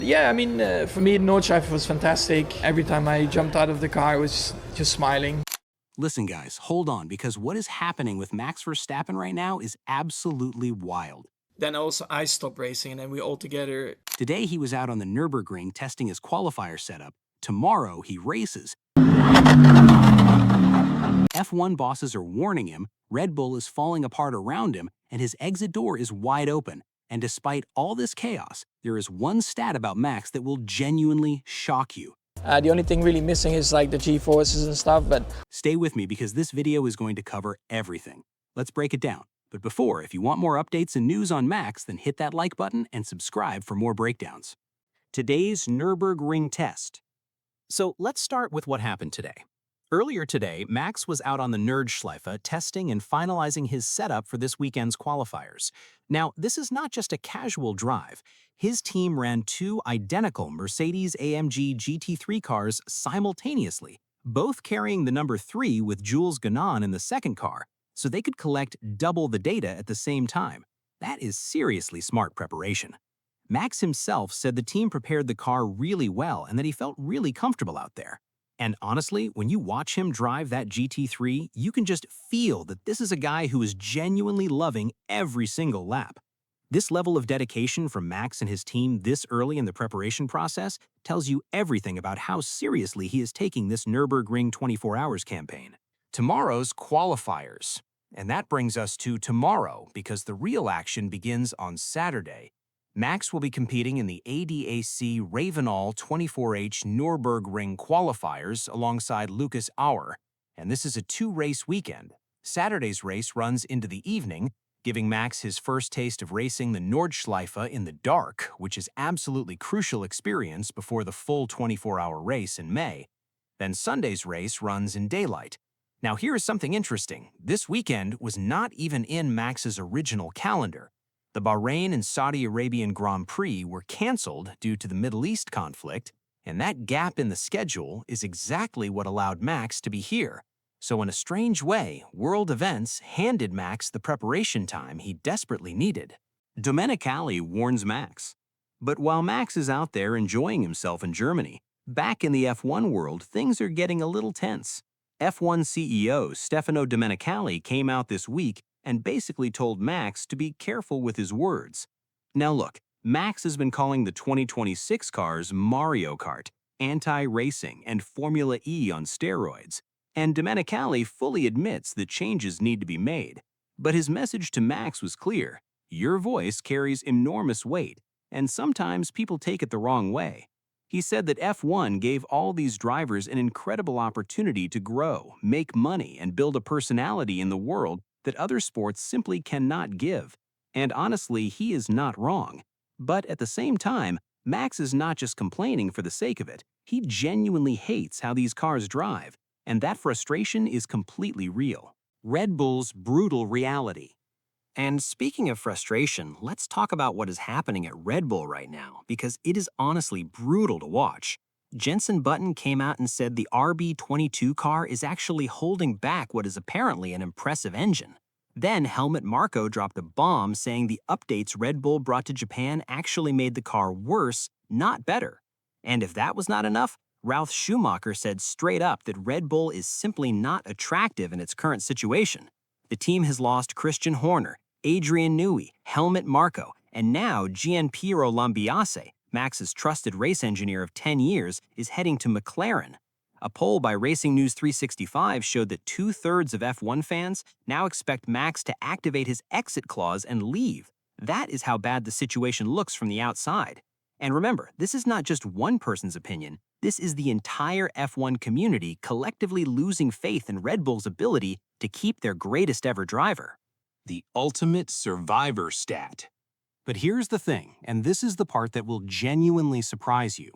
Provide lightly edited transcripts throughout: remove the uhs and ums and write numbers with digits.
Yeah, I mean, for me, Nordschleife was fantastic. Every time I jumped out of the car, I was just smiling. Listen, guys, hold on, because what is happening with Max Verstappen right now is absolutely wild. Then also I stopped racing, and then we all together. Today, he was out on the Nurburgring testing his qualifier setup. Tomorrow, he races. F1 bosses are warning him, Red Bull is falling apart around him, and his exit door is wide open. And despite all this chaos, there is one stat about Max that will genuinely shock you. The only thing really missing is like the G-forces and stuff, but Stay with me because this video is going to cover everything. Let's break it down. But before, if you want more updates and news on Max, then hit that like button and subscribe for more breakdowns. Today's Nurburgring test. So let's start with what happened today. Earlier today, Max was out on the Nerdschleife testing and finalizing his setup for this weekend's qualifiers. Now, this is not just a casual drive. His team ran two identical Mercedes-AMG GT3 cars simultaneously, both carrying the number 3 with Jules Ganon in the second car, so they could collect double the data at the same time. That is seriously smart preparation. Max himself said the team prepared the car really well and that he felt really comfortable out there. And honestly, when you watch him drive that GT3, you can just feel that this is a guy who is genuinely loving every single lap. This level of dedication from Max and his team this early in the preparation process tells you everything about how seriously he is taking this Nürburgring 24 Hours campaign. Tomorrow's qualifiers. And that brings us to tomorrow, because the real action begins on Saturday. Max will be competing in the ADAC Ravenall 24H Nürburgring qualifiers alongside Lucas Auer, and this is a 2-race weekend. Saturday's race runs into the evening, giving Max his first taste of racing the Nordschleife in the dark, which is absolutely crucial experience before the full 24-hour race in May. Then Sunday's race runs in daylight. Now here is something interesting. This weekend was not even in Max's original calendar. The Bahrain and Saudi Arabian Grand Prix were canceled due to the Middle East conflict, and that gap in the schedule is exactly what allowed Max to be here. So in a strange way, world events handed Max the preparation time he desperately needed. Domenicali warns Max. But while Max is out there enjoying himself in Germany, back in the F1 world, things are getting a little tense. F1 CEO Stefano Domenicali came out this week and basically told Max to be careful with his words. Now look, Max has been calling the 2026 cars Mario Kart, anti-racing, and Formula E on steroids, and Domenicali fully admits that changes need to be made. But his message to Max was clear: your voice carries enormous weight, and sometimes people take it the wrong way. He said that F1 gave all these drivers an incredible opportunity to grow, make money, and build a personality in the world that other sports simply cannot give. And honestly, he is not wrong. But at the same time, Max is not just complaining for the sake of it. He genuinely hates how these cars drive, and that frustration is completely real. Red Bull's brutal reality. And speaking of frustration, let's talk about what is happening at Red Bull right now, because it is honestly brutal to watch. Jenson Button came out and said the RB22 car is actually holding back what is apparently an impressive engine. Then Helmut Marko dropped a bomb saying the updates Red Bull brought to Japan actually made the car worse, not better. And if that was not enough, Ralf Schumacher said straight up that Red Bull is simply not attractive in its current situation. The team has lost Christian Horner, Adrian Newey, Helmut Marko, and now Gianpiero Lambiase, Max's trusted race engineer of 10 years, is heading to McLaren. A poll by Racing News 365 showed that 2/3 of F1 fans now expect Max to activate his exit clause and leave. That is how bad the situation looks from the outside. And remember, this is not just one person's opinion. This is the entire F1 community collectively losing faith in Red Bull's ability to keep their greatest ever driver. The ultimate survivor stat. But here's the thing, and this is the part that will genuinely surprise you.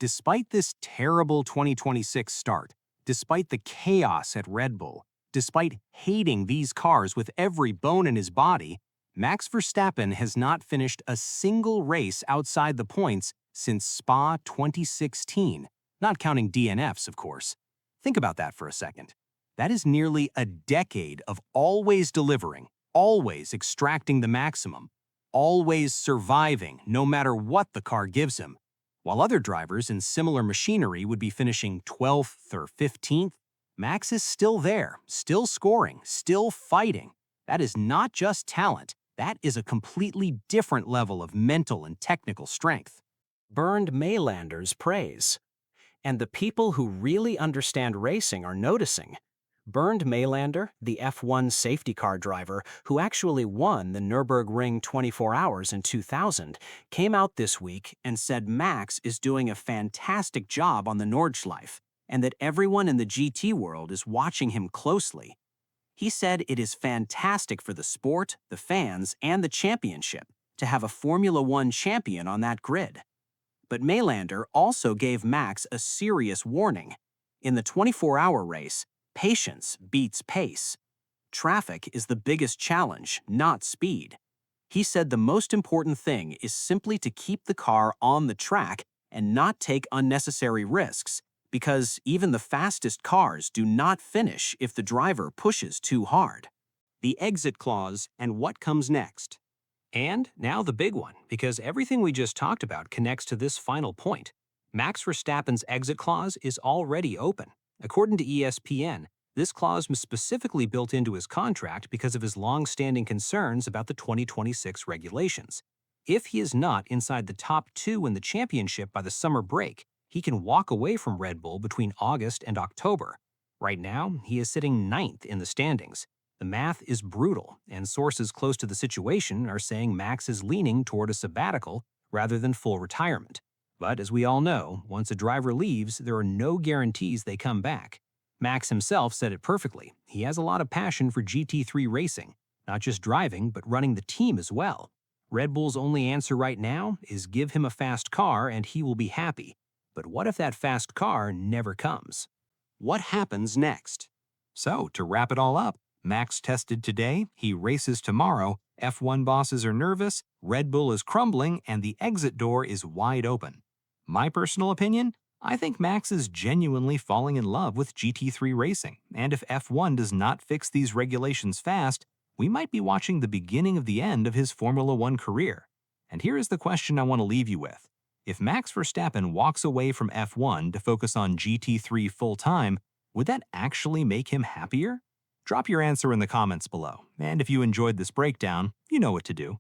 Despite this terrible 2026 start, despite the chaos at Red Bull, despite hating these cars with every bone in his body, Max Verstappen has not finished a single race outside the points since Spa 2016, not counting DNFs, of course. Think about that for a second. That is nearly a decade of always delivering, always extracting the maximum, always surviving no matter what the car gives him. While other drivers in similar machinery would be finishing 12th or 15th, Max is still there, still scoring, still fighting. That is not just talent, that is a completely different level of mental and technical strength. Bernd Maylander's praise. And the people who really understand racing are noticing. Bernd Maylander, the F1 safety car driver who actually won the Nurburgring 24 Hours in 2000, came out this week and said Max is doing a fantastic job on the Nordschleife and that everyone in the GT world is watching him closely. He said it is fantastic for the sport, the fans, and the championship to have a Formula One champion on that grid. But Maylander also gave Max a serious warning. In the 24-hour race, patience beats pace. Traffic is the biggest challenge, not speed. He said the most important thing is simply to keep the car on the track and not take unnecessary risks, because even the fastest cars do not finish if the driver pushes too hard. The exit clause and what comes next. And now the big one, because everything we just talked about connects to this final point. Max Verstappen's exit clause is already open. According to ESPN, this clause was specifically built into his contract because of his long-standing concerns about the 2026 regulations. If he is not inside the top 2 in the championship by the summer break, he can walk away from Red Bull between August and October. Right now, he is sitting 9th in the standings. The math is brutal, and sources close to the situation are saying Max is leaning toward a sabbatical rather than full retirement. But as we all know, once a driver leaves, there are no guarantees they come back. Max himself said it perfectly. He has a lot of passion for GT3 racing, not just driving, but running the team as well. Red Bull's only answer right now is give him a fast car and he will be happy. But what if that fast car never comes? What happens next? So, to wrap it all up, Max tested today, he races tomorrow, F1 bosses are nervous, Red Bull is crumbling, and the exit door is wide open. My personal opinion? I think Max is genuinely falling in love with GT3 racing, and if F1 does not fix these regulations fast, we might be watching the beginning of the end of his Formula One career. And here is the question I want to leave you with. If Max Verstappen walks away from F1 to focus on GT3 full-time, would that actually make him happier? Drop your answer in the comments below, and if you enjoyed this breakdown, you know what to do.